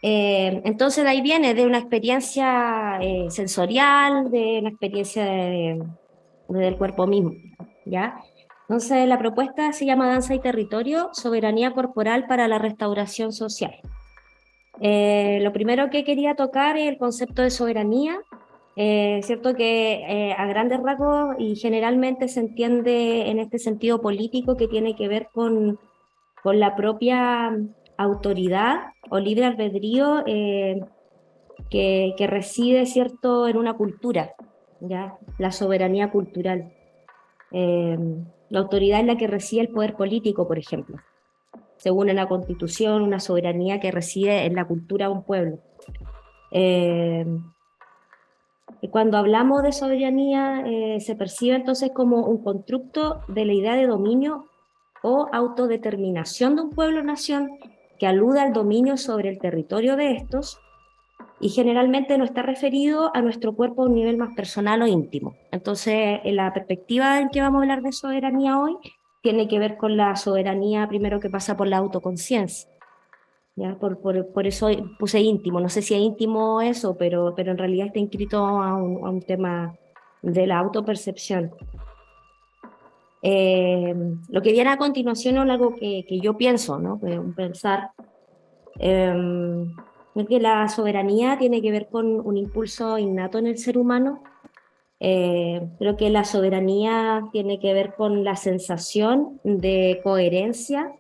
Entonces de ahí viene de una experiencia sensorial, de una experiencia del cuerpo mismo, ¿ya? Entonces la propuesta se llama Danza y Territorio, Soberanía Corporal para la Restauración Social. Lo primero que quería tocar es el concepto de soberanía. Cierto que a grandes rasgos y generalmente se entiende en este sentido político que tiene que ver con la propia autoridad o libre albedrío que reside, cierto, en una cultura, ¿ya? La soberanía cultural. Eh, la autoridad es la que reside el poder político, por ejemplo, según en la Constitución, una soberanía que reside en la cultura de un pueblo. Eh, y cuando hablamos de soberanía, se percibe entonces como un constructo de la idea de dominio o autodeterminación de un pueblo-nación que alude al dominio sobre el territorio de estos y generalmente no está referido a nuestro cuerpo a un nivel más personal o íntimo. Entonces, en la perspectiva en que vamos a hablar de soberanía hoy, tiene que ver con la soberanía primero que pasa por la autoconciencia. ¿Ya? Por eso puse íntimo, no sé si es íntimo eso, pero en realidad está inscrito a un tema de la autopercepción. Eh, lo que viene a continuación es algo que yo pienso, ¿no? Que un pensar, es que la soberanía tiene que ver con un impulso innato en el ser humano. Creo que la soberanía tiene que ver con la sensación de coherencia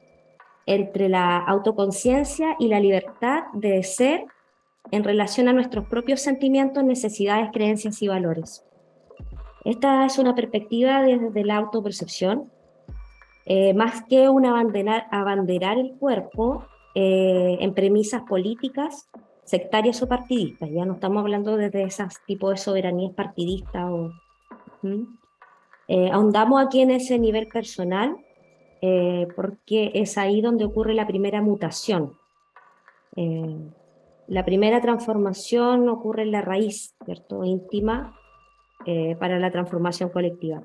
entre la autoconciencia y la libertad de ser en relación a nuestros propios sentimientos, necesidades, creencias y valores. Esta es una perspectiva desde la autopercepción, más que un abanderar el cuerpo en premisas políticas, sectarias o partidistas. Ya no estamos hablando desde esos tipos de soberanías partidistas. ¿Mm? Ahondamos aquí en ese nivel personal porque es ahí donde ocurre la primera mutación. Eh, la primera transformación ocurre en la raíz, ¿cierto? Íntima para la transformación colectiva.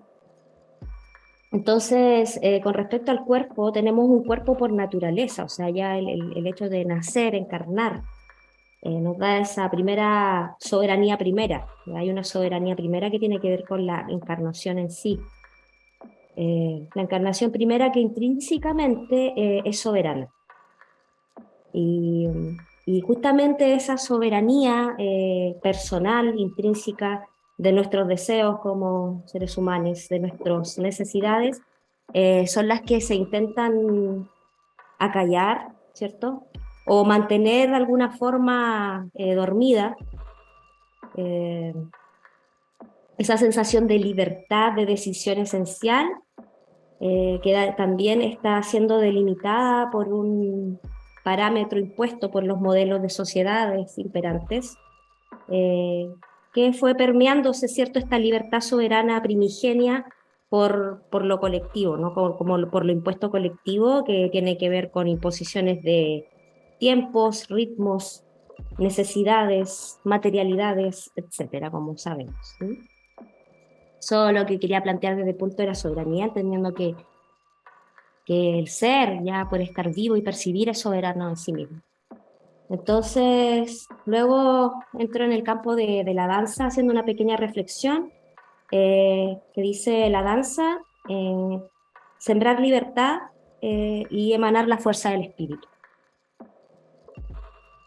Entonces, con respecto al cuerpo, tenemos un cuerpo por naturaleza, o sea, ya el hecho de nacer, encarnar, nos da esa primera soberanía primera. Hay una soberanía primera que tiene que ver con la encarnación en sí. La encarnación primera que intrínsecamente es soberana. Y, y justamente esa soberanía personal, intrínseca de nuestros deseos como seres humanos, de nuestras necesidades, son las que se intentan acallar, ¿cierto? O mantener de alguna forma dormida eh, esa sensación de libertad, de decisión esencial, también está siendo delimitada por un parámetro impuesto por los modelos de sociedades imperantes, eh, que fue permeándose, ¿cierto?, esta libertad soberana primigenia por lo colectivo, ¿no? Por lo impuesto colectivo, que tiene que ver con imposiciones de tiempos, ritmos, necesidades, materialidades, etcétera, como sabemos. ¿Sí? Eso lo que quería plantear desde el punto de la soberanía, entendiendo que el ser, ya por estar vivo y percibir, es soberano en sí mismo. Entonces, luego entro en el campo de la danza haciendo una pequeña reflexión que dice la danza, sembrar libertad y emanar la fuerza del espíritu.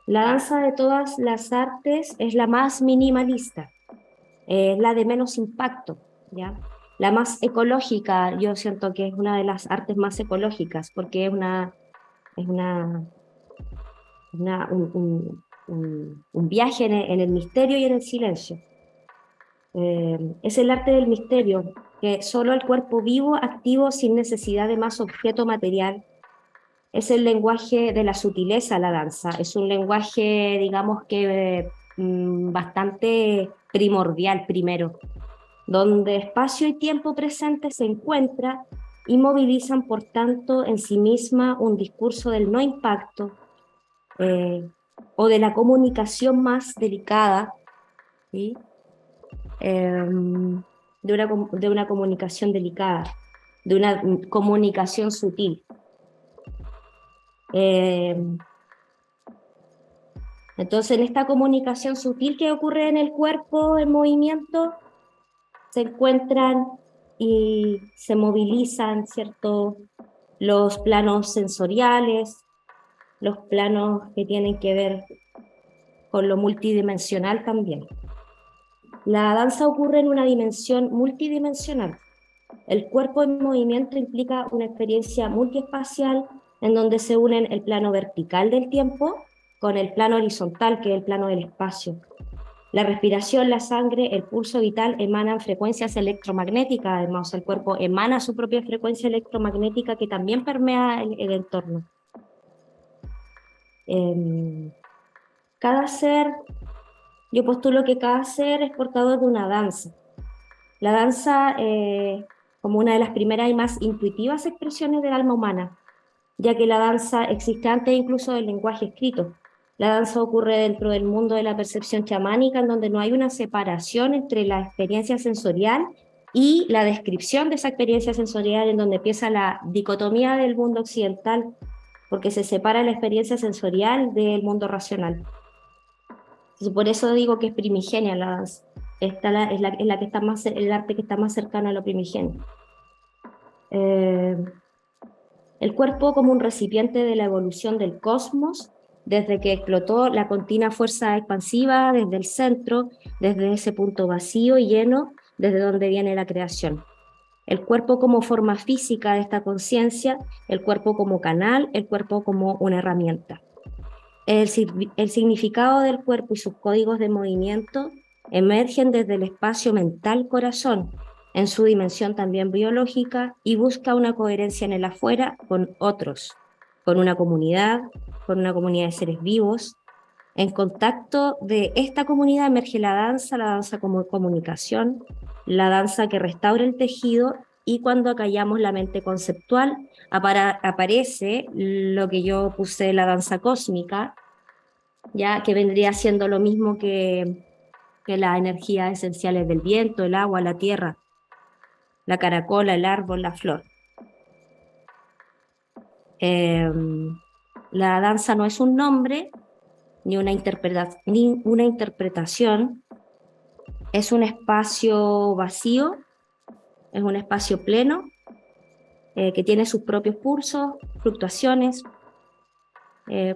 La danza de todas las artes es la más minimalista, es la de menos impacto, ¿ya? La más ecológica, yo siento que es una de las artes más ecológicas, porque es un viaje en el misterio y en el silencio. Es el arte del misterio, que solo el cuerpo vivo, activo, sin necesidad de más objeto material. Es el lenguaje de la sutileza, la danza. Es un lenguaje, digamos que bastante primordial primero, donde espacio y tiempo presente se encuentran y movilizan, por tanto, en sí misma un discurso del no impacto eh, o de la comunicación más delicada, ¿sí? De una comunicación delicada, de una comunicación sutil. Eh, Entonces, en esta comunicación sutil que ocurre en el cuerpo, en movimiento, se encuentran y se movilizan, ¿cierto? Los planos sensoriales, los planos que tienen que ver con lo multidimensional también. La danza ocurre en una dimensión multidimensional. El cuerpo en movimiento implica una experiencia multiespacial en donde se unen el plano vertical del tiempo con el plano horizontal, que es el plano del espacio. La respiración, la sangre, el pulso vital emanan frecuencias electromagnéticas, además el cuerpo emana su propia frecuencia electromagnética que también permea el entorno. Cada ser, yo postulo que cada ser es portador de una danza. La danza como una de las primeras y más intuitivas expresiones del alma humana, ya que la danza existe antes incluso del lenguaje escrito. La danza ocurre dentro del mundo de la percepción chamánica, en donde no hay una separación entre la experiencia sensorial y la descripción de esa experiencia sensorial, en donde empieza la dicotomía del mundo occidental, porque se separa la experiencia sensorial del mundo racional. Entonces, por eso digo que es primigenia la danza. Es la que está más, el arte que está más cercano a lo primigenio. El cuerpo como un recipiente de la evolución del cosmos, desde que explotó la continua fuerza expansiva desde el centro, desde ese punto vacío y lleno, desde donde viene la creación. El cuerpo como forma física de esta conciencia, el cuerpo como canal, el cuerpo como una herramienta. El significado del cuerpo y sus códigos de movimiento emergen desde el espacio mental-corazón, en su dimensión también biológica, y busca una coherencia en el afuera con otros, con una comunidad de seres vivos. En contacto de esta comunidad emerge la danza como comunicación, la danza que restaura el tejido, y cuando acallamos la mente conceptual, aparece lo que yo puse, la danza cósmica, ya que vendría siendo lo mismo que las energías esenciales del viento, el agua, la tierra, la caracola, el árbol, la flor. La danza no es un nombre ni una interpretación, es un espacio vacío, es un espacio pleno, que tiene sus propios pulsos, fluctuaciones.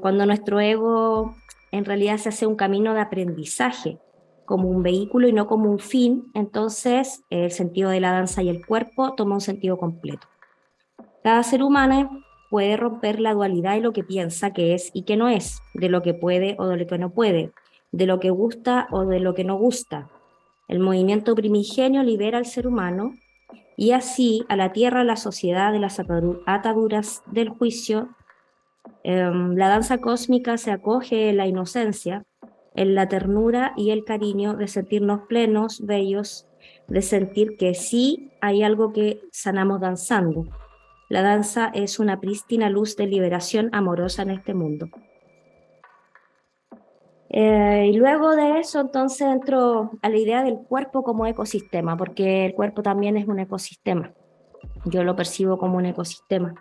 Cuando nuestro ego en realidad se hace un camino de aprendizaje como un vehículo y no como un fin, entonces el sentido de la danza y el cuerpo toma un sentido completo. Cada ser humano puede romper la dualidad de lo que piensa que es y que no es, de lo que puede o de lo que no puede, de lo que gusta o de lo que no gusta. El movimiento primigenio libera al ser humano y así a la tierra, a la sociedad de las ataduras del juicio. La danza cósmica se acoge en la inocencia, en la ternura y el cariño de sentirnos plenos, bellos, de sentir que sí hay algo que sanamos danzando. La danza es una prístina luz de liberación amorosa en este mundo. Y luego de eso, entonces entro a la idea del cuerpo como ecosistema, porque el cuerpo también es un ecosistema. Yo lo percibo como un ecosistema.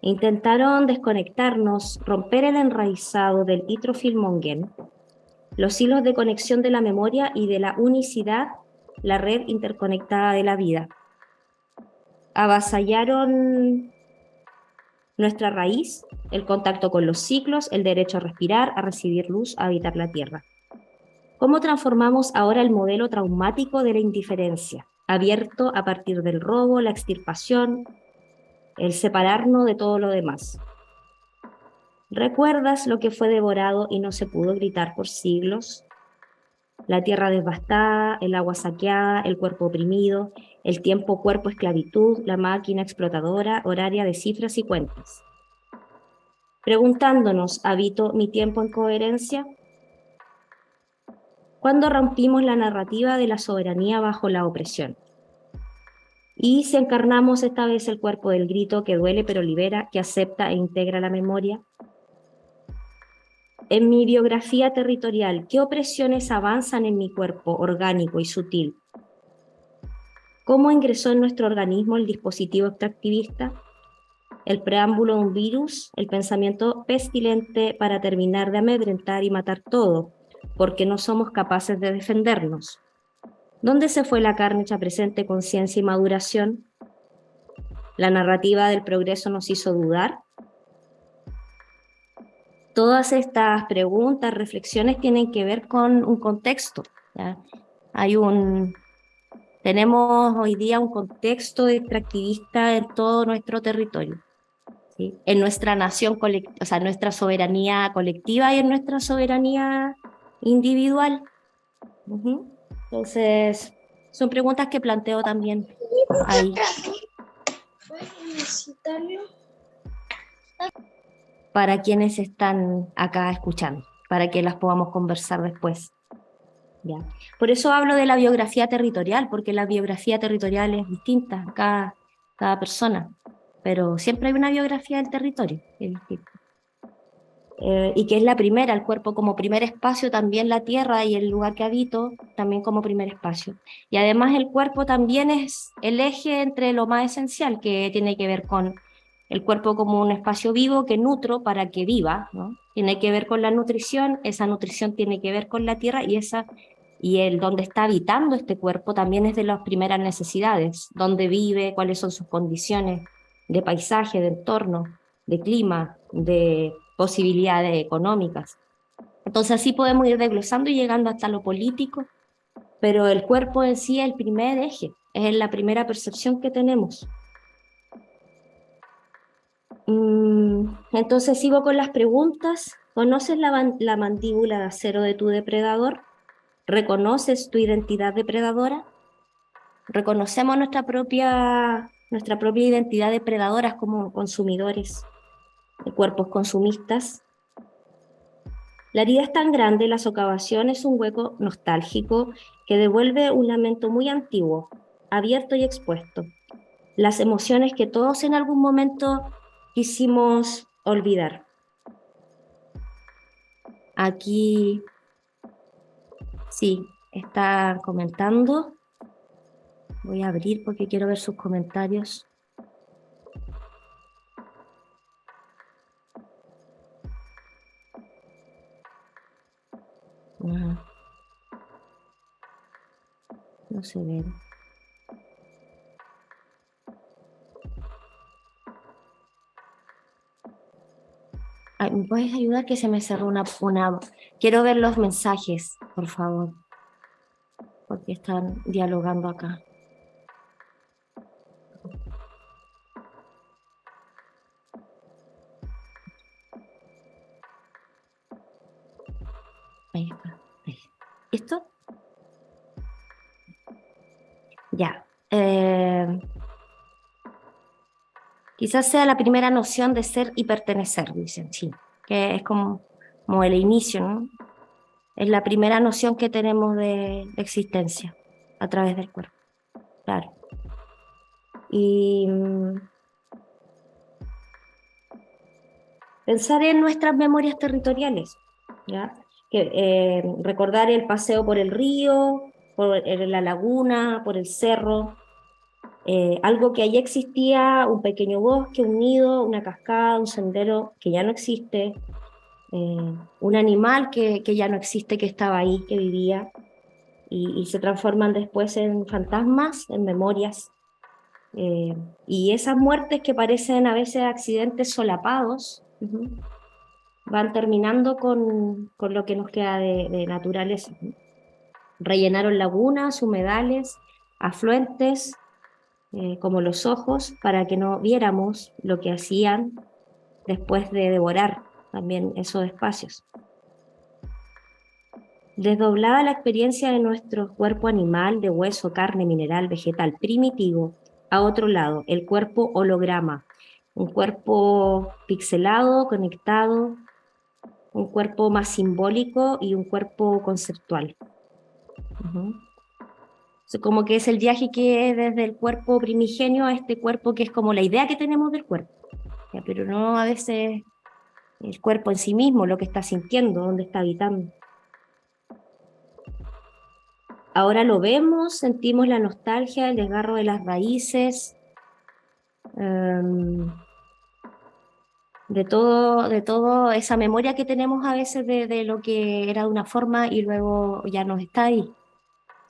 Intentaron desconectarnos, romper el enraizado del Itrofilmongen, los hilos de conexión de la memoria y de la unicidad, la red interconectada de la vida. Avasallaron nuestra raíz, el contacto con los ciclos, el derecho a respirar, a recibir luz, a habitar la tierra. ¿Cómo transformamos ahora el modelo traumático de la indiferencia, abierto a partir del robo, la extirpación, el separarnos de todo lo demás? ¿Recuerdas lo que fue devorado y no se pudo gritar por siglos? La tierra devastada, el agua saqueada, el cuerpo oprimido, el tiempo cuerpo esclavitud, la máquina explotadora, horaria de cifras y cuentas. Preguntándonos, ¿habito mi tiempo en coherencia? ¿Cuándo rompimos la narrativa de la soberanía bajo la opresión? Y si encarnamos esta vez el cuerpo del grito que duele pero libera, que acepta e integra la memoria. En mi biografía territorial, ¿qué opresiones avanzan en mi cuerpo orgánico y sutil? ¿Cómo ingresó en nuestro organismo el dispositivo extractivista? el preámbulo de un virus, el pensamiento pestilente para terminar de amedrentar y matar todo, porque no somos capaces de defendernos. ¿Dónde se fue la carne hecha presente, conciencia y maduración? La narrativa del progreso nos hizo dudar. Todas estas preguntas, reflexiones tienen que ver con un contexto, ¿ya? Tenemos hoy día un contexto extractivista en todo nuestro territorio, ¿sí? En nuestra nación colectiva, o sea, nuestra soberanía colectiva y en nuestra soberanía individual. Entonces, son preguntas que planteo también ahí para quienes están acá escuchando, para que las podamos conversar después. ¿Ya? Por eso hablo de la biografía territorial, porque la biografía territorial es distinta a cada persona, pero siempre hay una biografía del territorio, que es distinta. Y que es la primera, el cuerpo como primer espacio, también la tierra y el lugar que habito, también como primer espacio. Y además el cuerpo también es el eje entre lo más esencial, que tiene que ver con el cuerpo como un espacio vivo que nutro para que viva, ¿no? Tiene que ver con la nutrición, esa nutrición tiene que ver con la tierra y el donde está habitando este cuerpo también es de las primeras necesidades, dónde vive, cuáles son sus condiciones de paisaje, de entorno, de clima, de posibilidades económicas. Entonces así podemos ir desglosando y llegando hasta lo político, pero el cuerpo en sí es el primer eje, es la primera percepción que tenemos. Entonces sigo con las preguntas. ¿Conoces la mandíbula de acero de tu depredador? ¿Reconoces tu identidad depredadora? ¿Reconocemos nuestra propia identidad depredadoras como consumidores de cuerpos consumistas? La herida es tan grande, la socavación es un hueco nostálgico que devuelve un lamento muy antiguo, abierto y expuesto. Las emociones que todos en algún momento quisimos olvidar. Aquí, sí, está comentando. Voy a abrir porque quiero ver sus comentarios. No se ve. Ay, ¿me puedes ayudar que se me cerró una... Quiero ver los mensajes, por favor, porque están dialogando acá. Ahí está. Ahí. ¿Esto? Ya. Quizás sea la primera noción de ser y pertenecer, dicen, sí, que es como el inicio, ¿no? Es la primera noción que tenemos de existencia a través del cuerpo, claro. Y pensar en nuestras memorias territoriales, ¿ya? Recordar el paseo por el río, la laguna, por el cerro, algo que allí existía, un pequeño bosque, un nido, una cascada, un sendero que ya no existe, un animal que ya no existe, que estaba ahí, que vivía, y se transforman después en fantasmas, en memorias. Y esas muertes que parecen a veces accidentes solapados, van terminando con lo que nos queda de naturaleza. Rellenaron lagunas, humedales, afluentes, como los ojos, para que no viéramos lo que hacían después de devorar también esos espacios. Desdoblada la experiencia de nuestro cuerpo animal de hueso, carne, mineral, vegetal, primitivo, a otro lado, el cuerpo holograma, un cuerpo pixelado, conectado, un cuerpo más simbólico y un cuerpo conceptual. Como que es el viaje que es desde el cuerpo primigenio a este cuerpo que es como la idea que tenemos del cuerpo, ¿ya? Pero no a veces el cuerpo en sí mismo, lo que está sintiendo, dónde está habitando. Ahora lo vemos, sentimos la nostalgia, el desgarro de las raíces. de todo esa memoria que tenemos a veces de lo que era de una forma y luego ya no está ahí,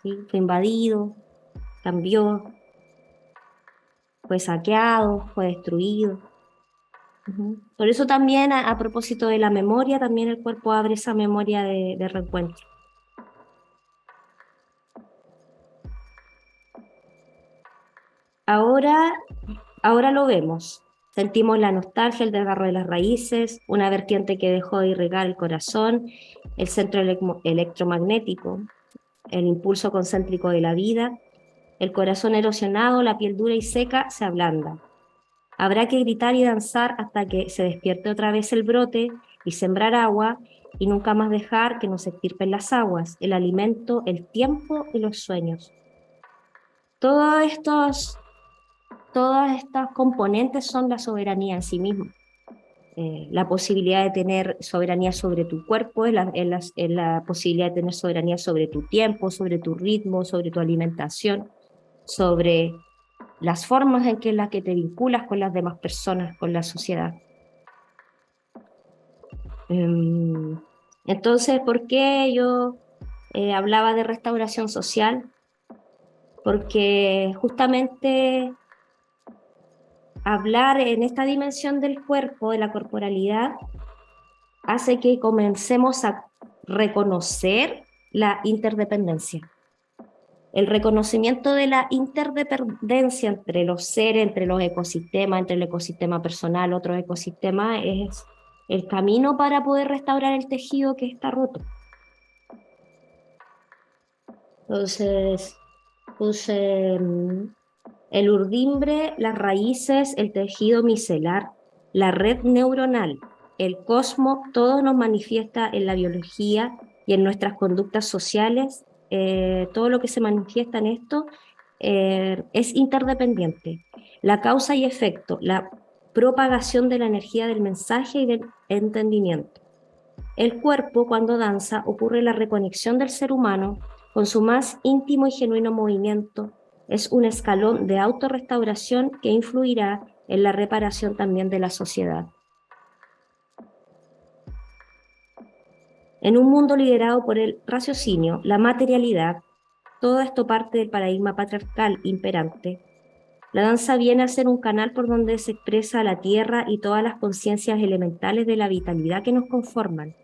¿sí? Fue invadido, cambió, fue saqueado, fue destruido. Ujú. Por eso también, a propósito de la memoria, también el cuerpo abre esa memoria de reencuentro. Ahora, ahora lo vemos. Sentimos la nostalgia, el desgarro de las raíces, una vertiente que dejó de irrigar el corazón, el centro electromagnético, el impulso concéntrico de la vida, el corazón erosionado, la piel dura y seca se ablanda. Habrá que gritar y danzar hasta que se despierte otra vez el brote y sembrar agua y nunca más dejar que nos extirpen las aguas, el alimento, el tiempo y los sueños. Todos estos, todas estas componentes son la soberanía en sí misma. La posibilidad de tener soberanía sobre tu cuerpo, es la posibilidad de tener soberanía sobre tu tiempo, sobre tu ritmo, sobre tu alimentación, sobre las formas en las que te vinculas con las demás personas, con la sociedad. Entonces, ¿por qué yo hablaba de restauración social? Porque justamente hablar en esta dimensión del cuerpo, de la corporalidad, hace que comencemos a reconocer la interdependencia. El reconocimiento de la interdependencia entre los seres, entre los ecosistemas, entre el ecosistema personal, otros ecosistemas, es el camino para poder restaurar el tejido que está roto. Entonces, puse el urdimbre, las raíces, el tejido micelar, la red neuronal, el cosmos, todo nos manifiesta en la biología y en nuestras conductas sociales. Todo lo que se manifiesta en esto es interdependiente. La causa y efecto, la propagación de la energía del mensaje y del entendimiento. El cuerpo, cuando danza, ocurre la reconexión del ser humano con su más íntimo y genuino movimiento. Es un escalón de autorrestauración que influirá en la reparación también de la sociedad. En un mundo liderado por el raciocinio, la materialidad, todo esto parte del paradigma patriarcal imperante. La danza viene a ser un canal por donde se expresa la tierra y todas las conciencias elementales de la vitalidad que nos conforman.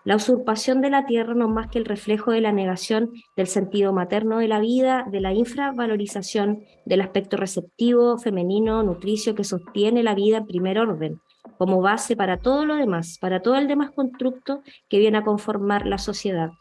La usurpación de la tierra no es más que el reflejo de la negación del sentido materno de la vida, de la infravalorización del aspecto receptivo, femenino, nutricio que sostiene la vida en primer orden, como base para todo lo demás, para todo el demás constructo que viene a conformar la sociedad.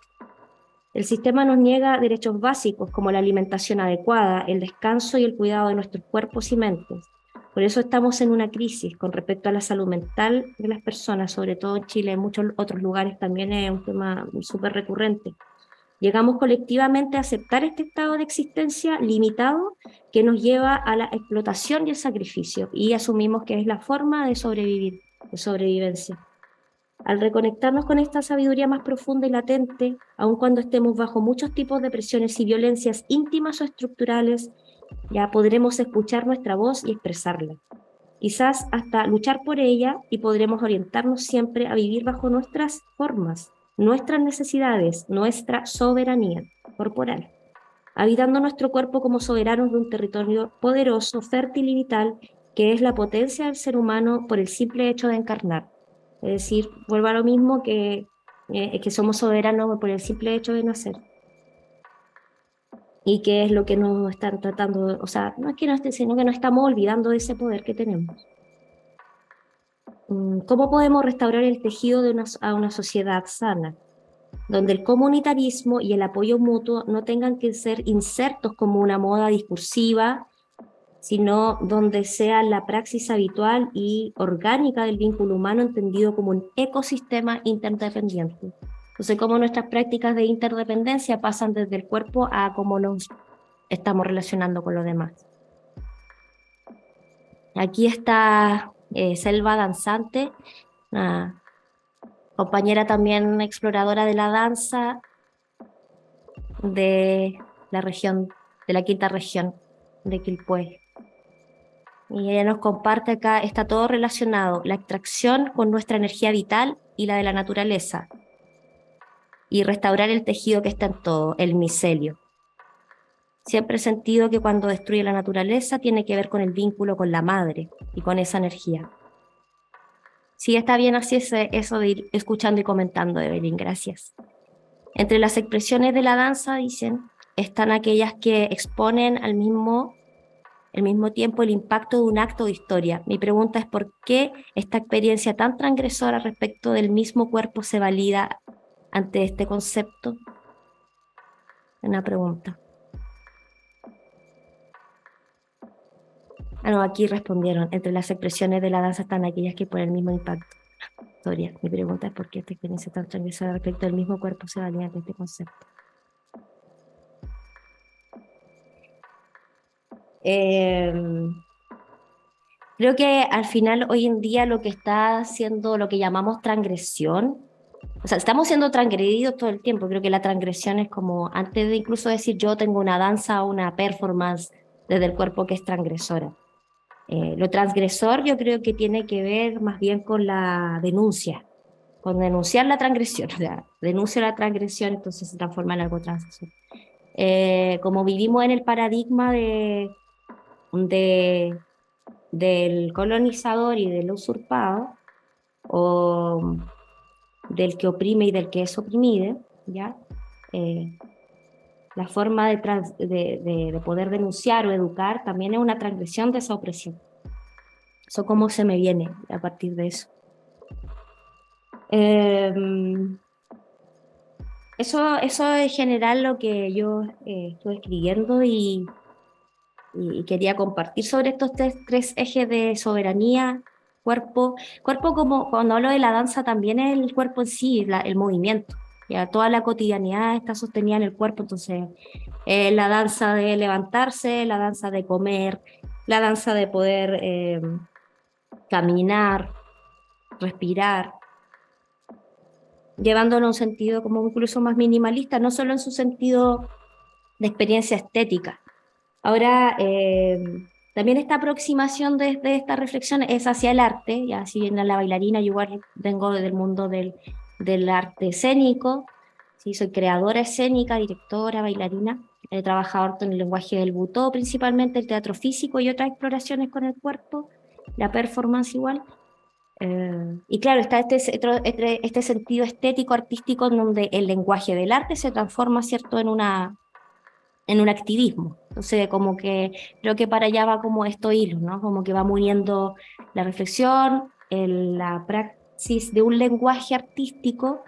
El sistema nos niega derechos básicos como la alimentación adecuada, el descanso y el cuidado de nuestros cuerpos y mentes. Por eso estamos en una crisis con respecto a la salud mental de las personas, sobre todo en Chile, en muchos otros lugares también es un tema súper recurrente. Llegamos colectivamente a aceptar este estado de existencia limitado que nos lleva a la explotación y el sacrificio, y asumimos que es la forma de sobrevivir, de sobrevivencia. Al reconectarnos con esta sabiduría más profunda y latente, aun cuando estemos bajo muchos tipos de presiones y violencias íntimas o estructurales, ya podremos escuchar nuestra voz y expresarla. Quizás hasta luchar por ella, y podremos orientarnos siempre a vivir bajo nuestras formas, nuestras necesidades, nuestra soberanía corporal, habitando nuestro cuerpo como soberanos de un territorio poderoso, fértil y vital, que es la potencia del ser humano por el simple hecho de encarnar. Es decir, vuelvo a lo mismo que somos soberanos por el simple hecho de nacer. Y que es lo que nos están tratando, o sea, no es que no esté, sino que nos estamos olvidando de ese poder que tenemos. ¿Cómo podemos restaurar el tejido a una sociedad sana, donde el comunitarismo y el apoyo mutuo no tengan que ser insertos como una moda discursiva, sino donde sea la praxis habitual y orgánica del vínculo humano entendido como un ecosistema interdependiente? Entonces, cómo nuestras prácticas de interdependencia pasan desde el cuerpo a cómo nos estamos relacionando con los demás. Aquí está Selva Danzante, una compañera también exploradora de la danza de la región, de la quinta región de Quilpué. Y ella nos comparte acá, está todo relacionado, la extracción con nuestra energía vital y la de la naturaleza, y restaurar el tejido que está en todo, el micelio. Siempre he sentido que cuando destruye la naturaleza tiene que ver con el vínculo con la madre y con esa energía. Sí, está bien así eso de ir escuchando y comentando, Evelyn, gracias. Entre las expresiones de la danza, dicen, están aquellas que exponen al mismo tiempo el impacto de un acto de historia. Mi pregunta es por qué esta experiencia tan transgresora respecto del mismo cuerpo se valida ante este concepto. Una pregunta. Ah, no, aquí respondieron, entre las expresiones de la danza están aquellas que por el mismo impacto. Historia. Mi pregunta es por qué esta experiencia tan transgresora respecto del mismo cuerpo se valida ante este concepto. Eh, Creo que al final hoy en día lo que está haciendo lo que llamamos transgresión, o sea, estamos siendo transgredidos todo el tiempo. Creo que la transgresión es como antes de incluso decir yo tengo una danza o una performance desde el cuerpo que es transgresora. Lo transgresor yo creo que tiene que ver más bien con la denuncia, con denunciar la transgresión. O sea, denuncio la transgresión, entonces se transforma en algo transgresor. Como vivimos en el paradigma de del colonizador y del usurpado, o del que oprime y del que es oprimido, ¿ya? Eh, la forma de poder denunciar o educar también es una transgresión de esa opresión. Eso cómo se me viene a partir de eso. Eh, eso es general lo que yo estuve escribiendo y quería compartir sobre estos tres ejes de soberanía, cuerpo como cuando hablo de la danza también es el cuerpo en sí, el movimiento, ya toda la cotidianidad está sostenida en el cuerpo, entonces la danza de levantarse, la danza de comer, la danza de poder caminar, respirar, llevándolo a un sentido como incluso más minimalista, no solo en su sentido de experiencia estética. Ahora, también esta aproximación de esta reflexión es hacia el arte, ya si bien la bailarina, yo igual vengo del mundo del arte escénico, ¿sí? Soy creadora escénica, directora, bailarina, he trabajado harto en el lenguaje del butó, principalmente el teatro físico y otras exploraciones con el cuerpo, la performance igual. Y claro, está este sentido estético, artístico, en donde el lenguaje del arte se transforma, ¿cierto?, en un activismo. Entonces, como que creo que para allá va como estos hilos, ¿no? Como que va uniendo la reflexión, la praxis de un lenguaje artístico,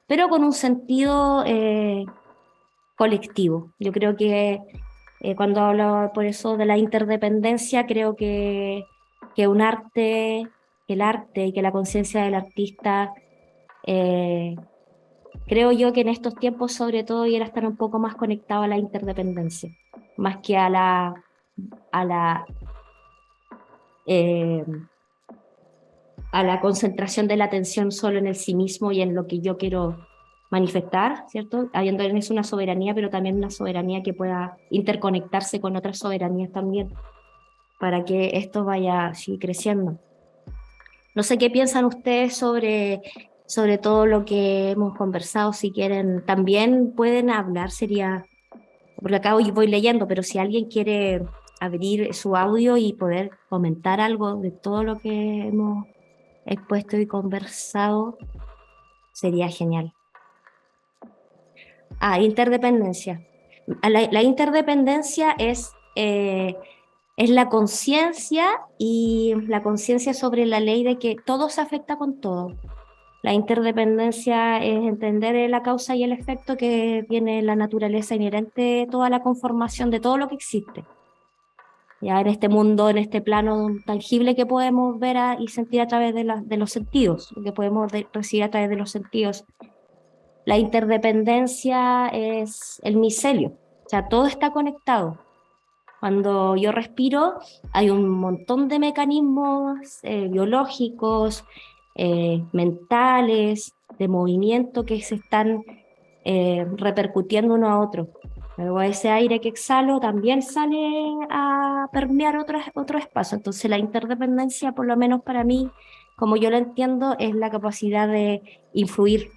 pero con un sentido colectivo. Yo creo que cuando hablo por eso de la interdependencia, creo que el arte y que la conciencia del artista eh, creo yo que en estos tiempos, sobre todo, debiera estar un poco más conectado a la interdependencia, más que a la, eh, a la concentración de la atención solo en el sí mismo y en lo que yo quiero manifestar, ¿cierto? Habiendo en eso una soberanía, pero también una soberanía que pueda interconectarse con otras soberanías también, para que esto vaya así creciendo. No sé qué piensan ustedes sobre todo lo que hemos conversado. Si quieren, también pueden hablar, sería porque acá hoy voy leyendo, pero si alguien quiere abrir su audio y poder comentar algo de todo lo que hemos expuesto y conversado, sería genial. Ah, interdependencia. La interdependencia es la conciencia y la conciencia sobre la ley de que todo se afecta con todo. La interdependencia es entender la causa y el efecto que tiene la naturaleza inherente de toda la conformación de todo lo que existe. Ya en este mundo, en este plano tangible que podemos ver y sentir a través de los sentidos, que podemos recibir a través de los sentidos. La interdependencia es el micelio, o sea, todo está conectado. Cuando yo respiro, hay un montón de mecanismos biológicos, mentales, de movimiento que se están repercutiendo uno a otro. Luego ese aire que exhalo también sale a permear otro espacio. Entonces la interdependencia, por lo menos para mí, como yo lo entiendo, es la capacidad de influir,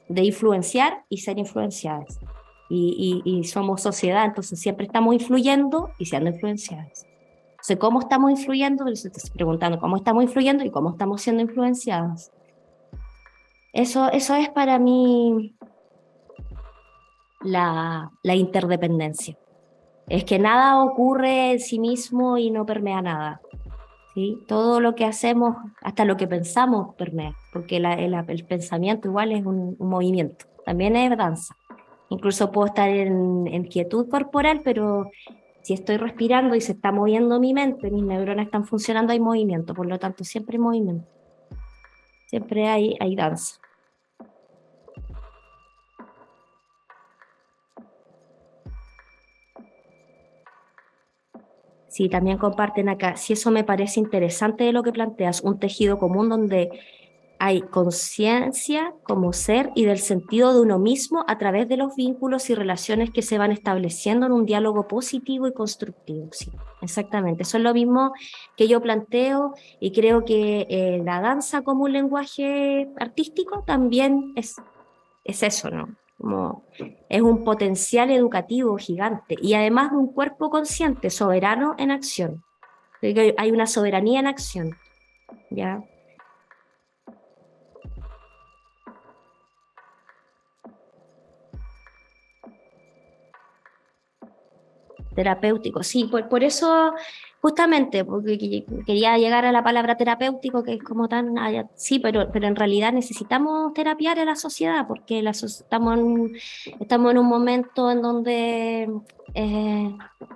de influenciar y ser influenciadas. Y somos sociedad, entonces siempre estamos influyendo y siendo influenciadas. Entonces, ¿cómo estamos influyendo? Entonces, te estoy preguntando cómo estamos influyendo y cómo estamos siendo influenciadas. Eso es para mí la interdependencia. Es que nada ocurre en sí mismo y no permea nada, ¿sí? Todo lo que hacemos, hasta lo que pensamos, permea, porque el pensamiento igual es un movimiento, también es danza. Incluso puedo estar en quietud corporal, pero si estoy respirando y se está moviendo mi mente, mis neuronas están funcionando, hay movimiento, por lo tanto siempre hay movimiento, siempre hay danza. Sí, también comparten acá. Sí, eso me parece interesante de lo que planteas, un tejido común donde hay conciencia como ser y del sentido de uno mismo a través de los vínculos y relaciones que se van estableciendo en un diálogo positivo y constructivo. Sí, exactamente. Eso es lo mismo que yo planteo y creo que la danza como un lenguaje artístico también es eso, ¿no? Como es un potencial educativo gigante y además de un cuerpo consciente, soberano en acción. Creo que hay una soberanía en acción, ¿ya? Terapéutico, sí, por eso justamente, porque quería llegar a la palabra terapéutico, que es como tan, sí, pero en realidad necesitamos terapiar a la sociedad, porque estamos en un momento en donde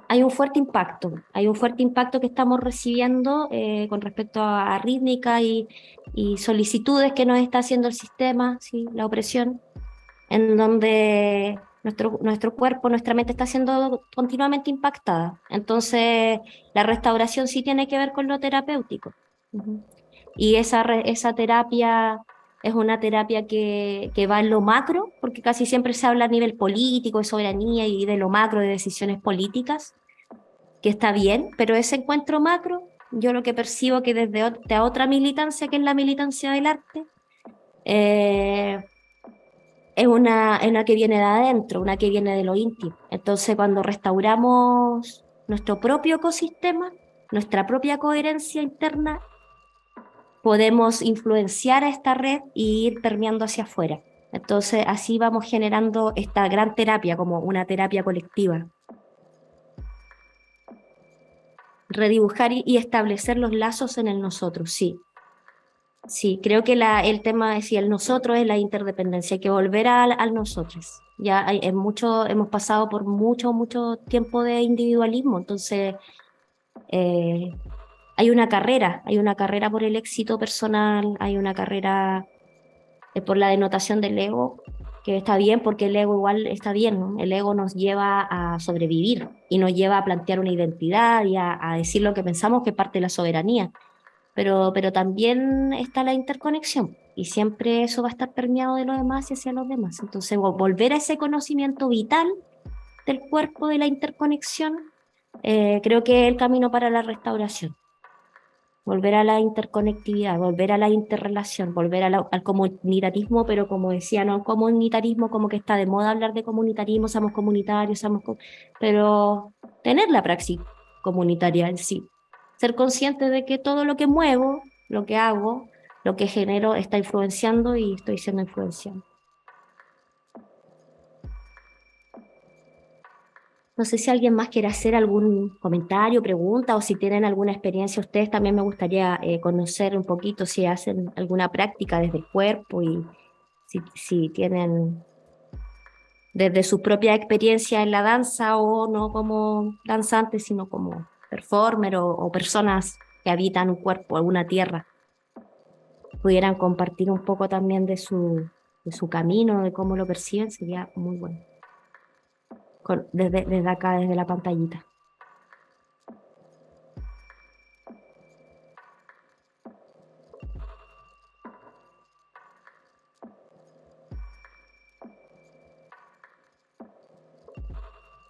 hay un fuerte impacto que estamos recibiendo con respecto a rítmica y solicitudes que nos está haciendo el sistema, sí, la opresión en donde nuestro cuerpo, nuestra mente está siendo continuamente impactada. Entonces, la restauración sí tiene que ver con lo terapéutico. Ujú. Y esa terapia es una terapia que va en lo macro, porque casi siempre se habla a nivel político, de soberanía y de lo macro, de decisiones políticas, que está bien, pero ese encuentro macro, yo lo que percibo que desde otra militancia, que es la militancia del arte, eh, es una que viene de adentro, una que viene de lo íntimo. Entonces, cuando restauramos nuestro propio ecosistema, nuestra propia coherencia interna, podemos influenciar a esta red y ir permeando hacia afuera. Entonces, así vamos generando esta gran terapia como una terapia colectiva. Redibujar y establecer los lazos en el nosotros, sí. Sí, creo que el tema es si el nosotros es la interdependencia, hay que volver al nosotros. Ya hemos pasado por mucho tiempo de individualismo, entonces eh, hay una carrera por el éxito personal, hay una carrera por la denotación del ego, que está bien porque el ego igual está bien, ¿no? El ego nos lleva a sobrevivir y nos lleva a plantear una identidad y a decir lo que pensamos que es parte de la soberanía, pero también está la interconexión y siempre eso va a estar permeado de los demás y hacia los demás. Entonces, volver a ese conocimiento vital del cuerpo de la interconexión, creo que es el camino para la restauración. Volver a la interconectividad, volver a la interrelación, volver al comunitarismo, pero como decía, no comunitarismo como que está de moda hablar de comunitarismo, somos comunitarios, pero tener la praxis comunitaria en sí. Ser consciente de que todo lo que muevo, lo que hago, lo que genero está influenciando y estoy siendo influenciado. No sé si alguien más quiere hacer algún comentario, pregunta o si tienen alguna experiencia ustedes, también me gustaría conocer un poquito si hacen alguna práctica desde el cuerpo y si tienen desde su propia experiencia en la danza o no como danzantes, sino como performer o personas que habitan un cuerpo, alguna tierra, pudieran compartir un poco también de su camino, de cómo lo perciben, sería muy bueno. Desde acá, desde la pantallita.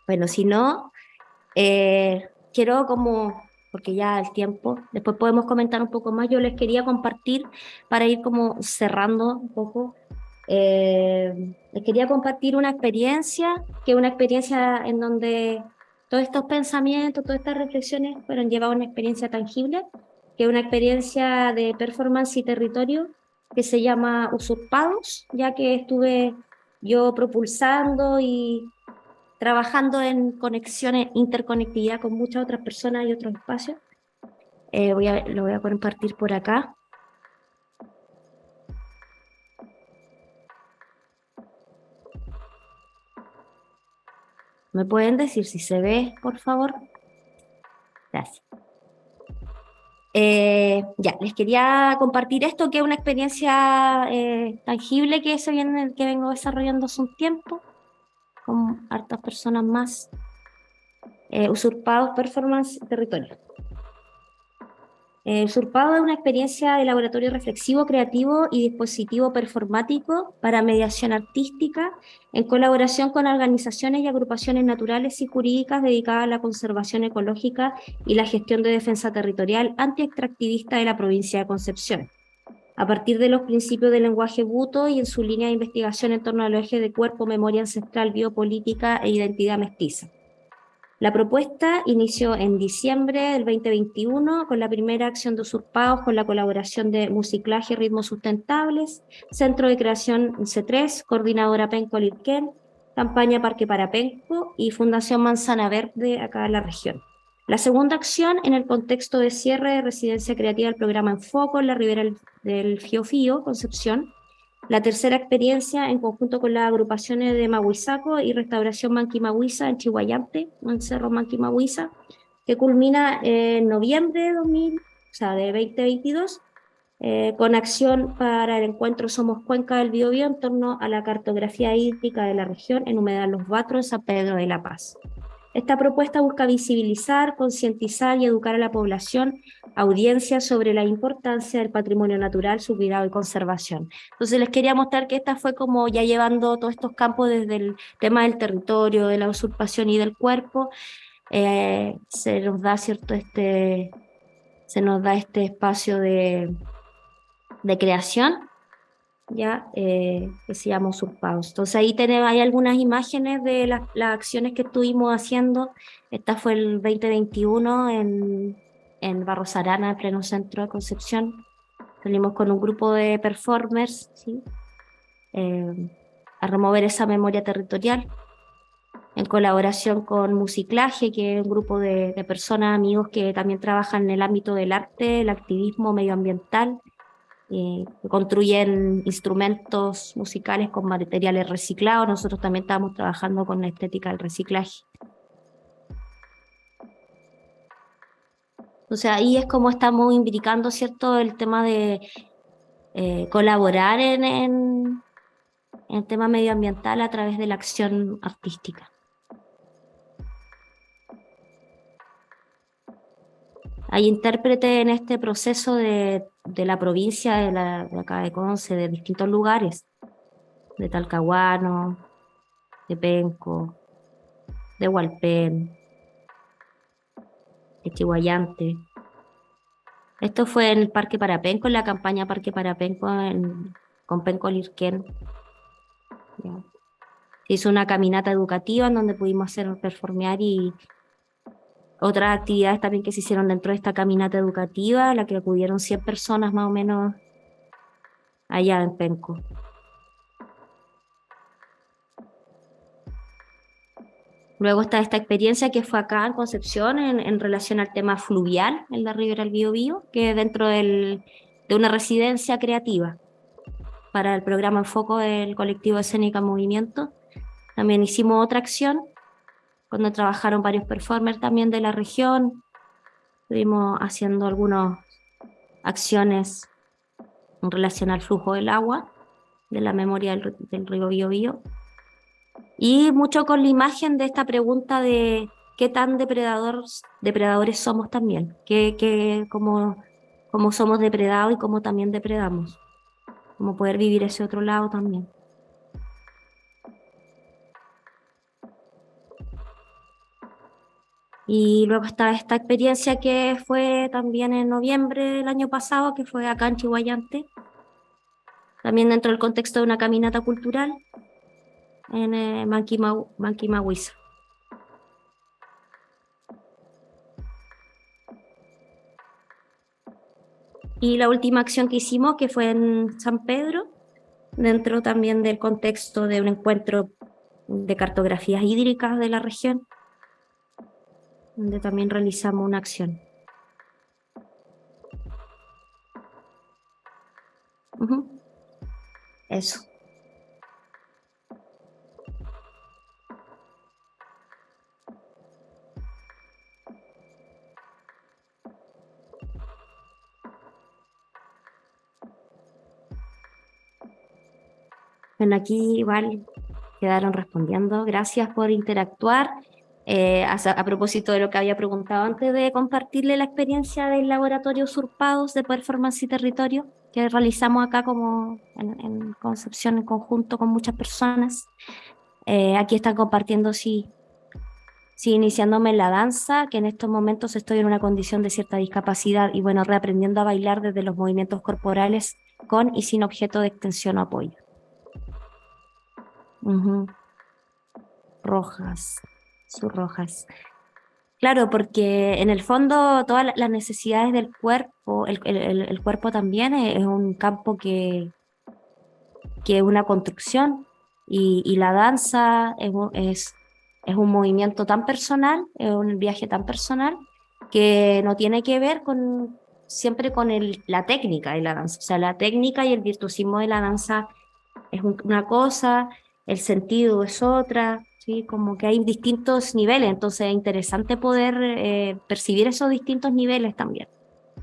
Bueno, si no, quiero como, porque ya el tiempo, después podemos comentar un poco más, yo les quería compartir para ir como cerrando un poco. Les quería compartir una experiencia, que es una experiencia en donde todos estos pensamientos, todas estas reflexiones fueron llevadas a una experiencia tangible, que es una experiencia de performance y territorio que se llama Usurpados, ya que estuve yo propulsando y trabajando en conexiones, interconectividad con muchas otras personas y otros espacios. Lo voy a compartir por acá. ¿Me pueden decir si se ve, por favor? Gracias. Ya, les quería compartir esto, que es una experiencia tangible que vengo desarrollando hace un tiempo, con hartas personas más. Usurpados, performance, territorio. Usurpado es una experiencia de laboratorio reflexivo, creativo y dispositivo performático para mediación artística en colaboración con organizaciones y agrupaciones naturales y jurídicas dedicadas a la conservación ecológica y la gestión de defensa territorial antiextractivista de la provincia de Concepción, a partir de los principios del lenguaje buto y en su línea de investigación en torno al eje de cuerpo, memoria ancestral, biopolítica e identidad mestiza. La propuesta inició en diciembre del 2021 con la primera acción de Usurpados con la colaboración de Musiclaje y Ritmos Sustentables, Centro de Creación C3, Coordinadora Penco Lirquén, Campaña Parque para Penco y Fundación Manzana Verde acá en la región. La segunda acción en el contexto de cierre de residencia creativa del programa Enfoco en la ribera del Fiofío, Concepción. La tercera experiencia en conjunto con las agrupaciones de Mahuizaco y Restauración Manquimahuiza en Chihuayante, en Cerro Manquimahuiza, que culmina en noviembre de 2022, con acción para el encuentro Somos Cuenca del Biobío en torno a la cartografía hídrica de la región en Humedal Los Batros, San Pedro de la Paz. Esta propuesta busca visibilizar, concientizar y educar a la población, audiencia sobre la importancia del patrimonio natural, su cuidado y conservación. Entonces les quería mostrar que esta fue como ya llevando todos estos campos desde el tema del territorio, de la usurpación y del cuerpo, se nos da se nos da este espacio de creación ya que se llama Usurpados. Entonces ahí tenemos, hay algunas imágenes de las acciones que estuvimos haciendo. Esta fue el 2021 en Barros Arana, en pleno centro de Concepción. Salimos con un grupo de performers, ¿sí? Eh, a remover esa memoria territorial, en colaboración con Musiclaje, que es un grupo de personas, amigos que también trabajan en el ámbito del arte, el activismo medioambiental, que construyen instrumentos musicales con materiales reciclados. Nosotros también estamos trabajando con la estética del reciclaje. Entonces ahí es como estamos imbricando, ¿cierto?, el tema de colaborar en el tema medioambiental a través de la acción artística. Hay intérpretes en este proceso de la provincia de acá de Conce, de distintos lugares, de Talcahuano, de Penco, de Hualpén, de Chihuayante. Esto fue en el Parque Parapenco, en la campaña Parque Parapenco con Penco Lirquén. ¿Ya? Se hizo una caminata educativa en donde pudimos hacer performear y otras actividades también que se hicieron dentro de esta caminata educativa, a la que acudieron 100 personas más o menos allá en Penco. Luego está esta experiencia que fue acá en Concepción en relación al tema fluvial en la Ribera del Biobío, que es dentro de una residencia creativa para el programa Enfoco del colectivo Escénica Movimiento. También hicimos otra acción cuando trabajaron varios performers también de la región. Estuvimos haciendo algunas acciones en relación al flujo del agua, de la memoria del río Biobío. Y mucho con la imagen de esta pregunta de qué tan depredadores somos también, cómo somos depredados y cómo también depredamos, cómo poder vivir ese otro lado también. Y luego está esta experiencia que fue también en noviembre del año pasado, que fue acá en Chihuayante, también dentro del contexto de una caminata cultural en Manquimawisa. Y la última acción que hicimos, que fue en San Pedro, dentro también del contexto de un encuentro de cartografías hídricas de la región, donde también realizamos una acción. Ujú. Eso. Bueno, aquí igual quedaron respondiendo. Gracias por interactuar. A propósito de lo que había preguntado antes de compartirle la experiencia del laboratorio Usurpados de Performance y Territorio que realizamos acá como en Concepción en conjunto con muchas personas. Aquí están compartiendo, sí, sí, iniciándome en la danza, que en estos momentos estoy en una condición de cierta discapacidad y bueno, reaprendiendo a bailar desde los movimientos corporales con y sin objeto de extensión o apoyo. Ujú. Rojas, sus rojas. Claro, porque en el fondo todas las necesidades del cuerpo, el cuerpo también es un campo que es una construcción y la danza es un movimiento tan personal, es un viaje tan personal que no tiene que ver con, siempre con la técnica de la danza. O sea, la técnica y el virtuosismo de la danza es una cosa, el sentido es otra, ¿sí? Como que hay distintos niveles, entonces es interesante poder percibir esos distintos niveles también.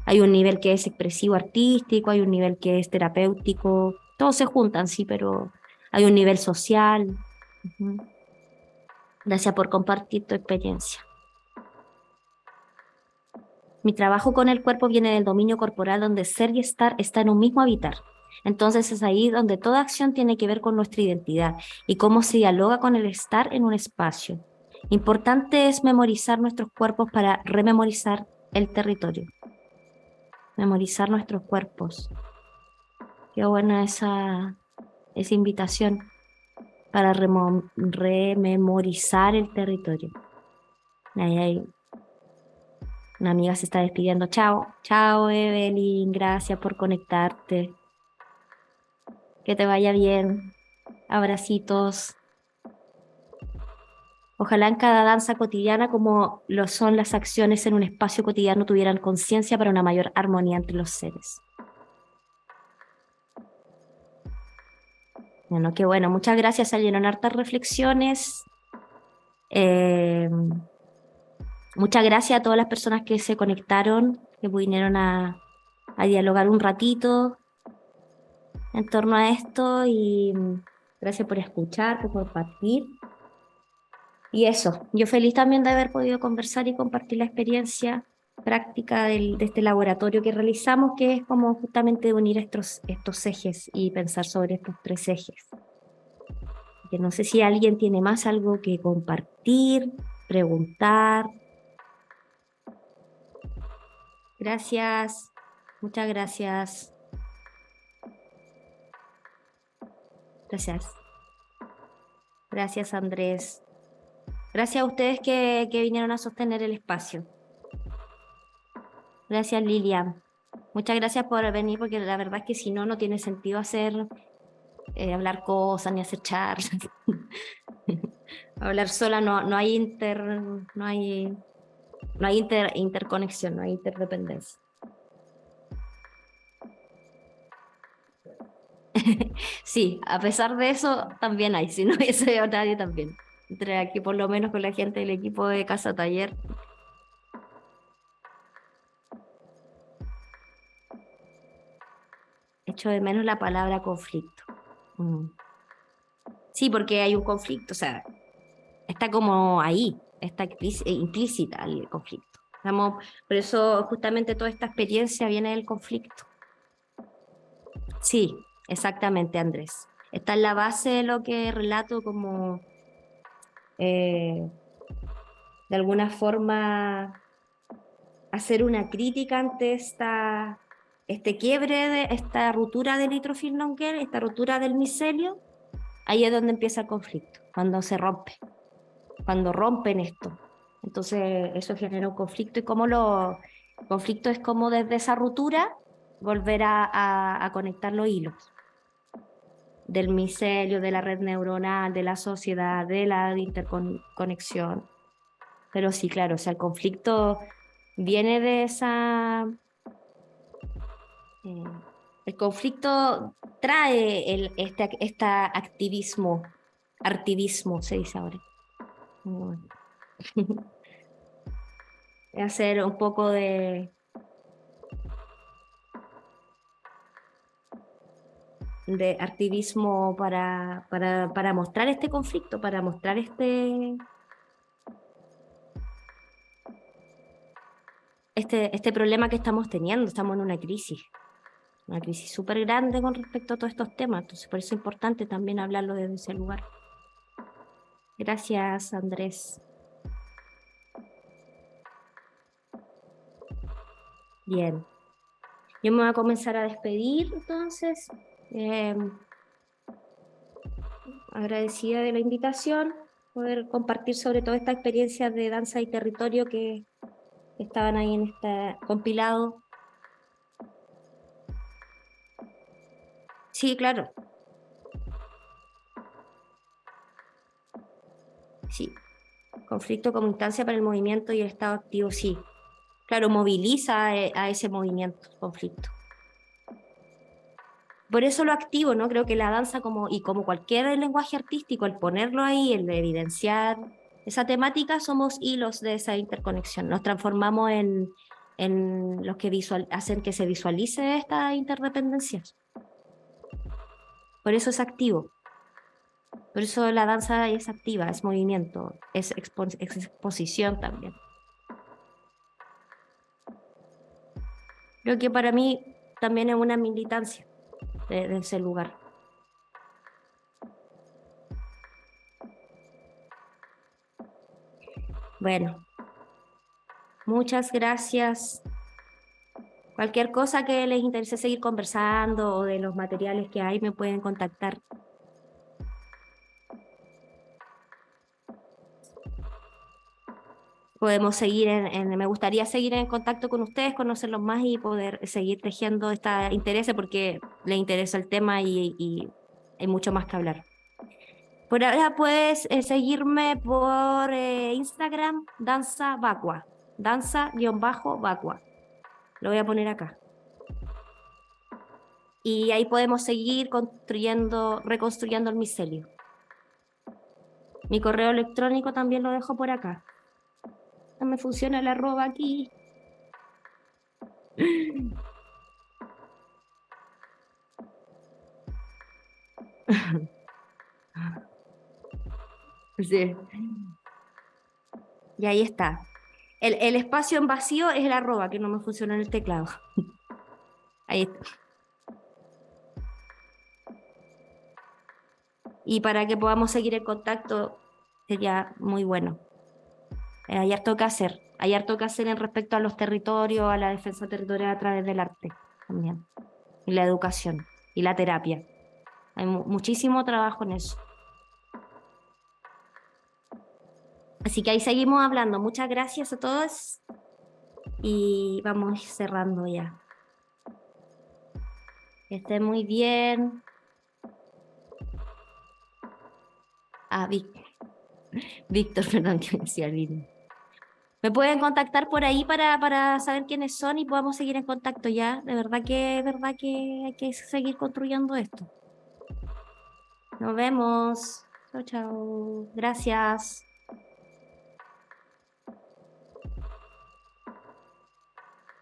Hay un nivel que es expresivo artístico, hay un nivel que es terapéutico, todos se juntan, sí, pero hay un nivel social. Ujú. Gracias por compartir tu experiencia. Mi trabajo con el cuerpo viene del dominio corporal donde ser y estar está en un mismo habitar. Entonces es ahí donde toda acción tiene que ver con nuestra identidad y cómo se dialoga con el estar en un espacio. Importante es memorizar nuestros cuerpos para rememorizar el territorio, memorizar nuestros cuerpos. Qué buena esa invitación para rememorizar el territorio. Ahí hay una amiga se está despidiendo. Chao, chao Evelyn, gracias por conectarte. Que te vaya bien. Abracitos. Ojalá en cada danza cotidiana, como lo son las acciones en un espacio cotidiano, tuvieran conciencia para una mayor armonía entre los seres. Bueno, qué bueno. Muchas gracias. Salieron hartas reflexiones. Eh, Muchas gracias a todas las personas que se conectaron, que vinieron a dialogar un ratito en torno a esto y gracias por escuchar, por compartir. Y eso, yo feliz también de haber podido conversar y compartir la experiencia práctica de este laboratorio que realizamos, que es como justamente unir estos ejes y pensar sobre estos tres ejes. Que no sé si alguien tiene más algo que compartir, preguntar. Gracias, muchas gracias. Gracias. Gracias, Andrés. Gracias a ustedes que vinieron a sostener el espacio. Gracias, Lilian. Muchas gracias por venir, porque la verdad es que si no, no tiene sentido hablar cosas ni hacer charlas. Hablar sola no hay no hay, no hay interconexión, no hay interdependencia. Sí, a pesar de eso, también hay, si no hubiese nadie también. Entre aquí, por lo menos con la gente del equipo de Casa Taller, echo de menos la palabra conflicto. Mm. Sí, porque hay un conflicto, o sea, está como ahí, está implícita el conflicto. Por eso justamente toda esta experiencia viene del conflicto. Sí, exactamente, Andrés. Está en la base de lo que relato como, eh, de alguna forma hacer una crítica ante este quiebre, esta ruptura del nitrofil nonquel, esta ruptura del micelio. Ahí es donde empieza el conflicto, cuando se rompe, cuando rompen esto. Entonces eso genera un conflicto y como conflicto es como desde esa ruptura volver a conectar los hilos del micelio, de la red neuronal, de la sociedad, de la interconexión. Pero sí, claro, o sea, el conflicto viene de eh, el conflicto trae este activismo se dice ahora. Mm. Hacer un poco de activismo para mostrar este conflicto, para mostrar este problema que estamos teniendo. Estamos en una crisis súper grande con respecto a todos estos temas. Entonces, por eso es importante también hablarlo desde ese lugar. Gracias, Andrés. Bien, yo me voy a comenzar a despedir entonces. Eh, Agradecida de la invitación, poder compartir sobre todo esta experiencia de danza y territorio que estaban ahí en este compilado. Sí, claro, sí. Conflicto como instancia para el movimiento y el estado activo, sí. Claro, moviliza a ese movimiento, conflicto. Por eso lo activo, ¿no? Creo que la danza y como cualquier lenguaje artístico, el ponerlo ahí, el de evidenciar esa temática, somos hilos de esa interconexión. Nos transformamos en los que hacen que se visualice esta interdependencia. Por eso es activo. Por eso la danza es activa, es movimiento, es exposición también. Creo que para mí también es una militancia de ese lugar. Bueno, muchas gracias. Cualquier cosa que les interese seguir conversando o de los materiales que hay, me pueden contactar. Podemos seguir me gustaría seguir en contacto con ustedes, conocerlos más y poder seguir tejiendo este interés porque les interesa el tema y hay mucho más que hablar. Por ahora puedes seguirme por Instagram, Danza Vacua, danza-vacua. Lo voy a poner acá. Y ahí podemos seguir reconstruyendo el micelio. Mi correo electrónico también lo dejo por acá. No me funciona el arroba aquí. Sí. Y ahí está. El espacio en vacío es el arroba, que no me funciona en el teclado. Ahí está. Y para que podamos seguir en contacto sería muy bueno. Hay harto que hacer. Hay harto que hacer en respecto a los territorios, a la defensa territorial a través del arte también. Y la educación y la terapia. Hay muchísimo trabajo en eso. Así que ahí seguimos hablando. Muchas gracias a todos y vamos a ir cerrando ya. Que estén muy bien. Ah, Víctor, perdón, que me decía Vini. Me pueden contactar por ahí para saber quiénes son y podamos seguir en contacto ya. De verdad que hay que seguir construyendo esto. Nos vemos. Chao, chao. Gracias.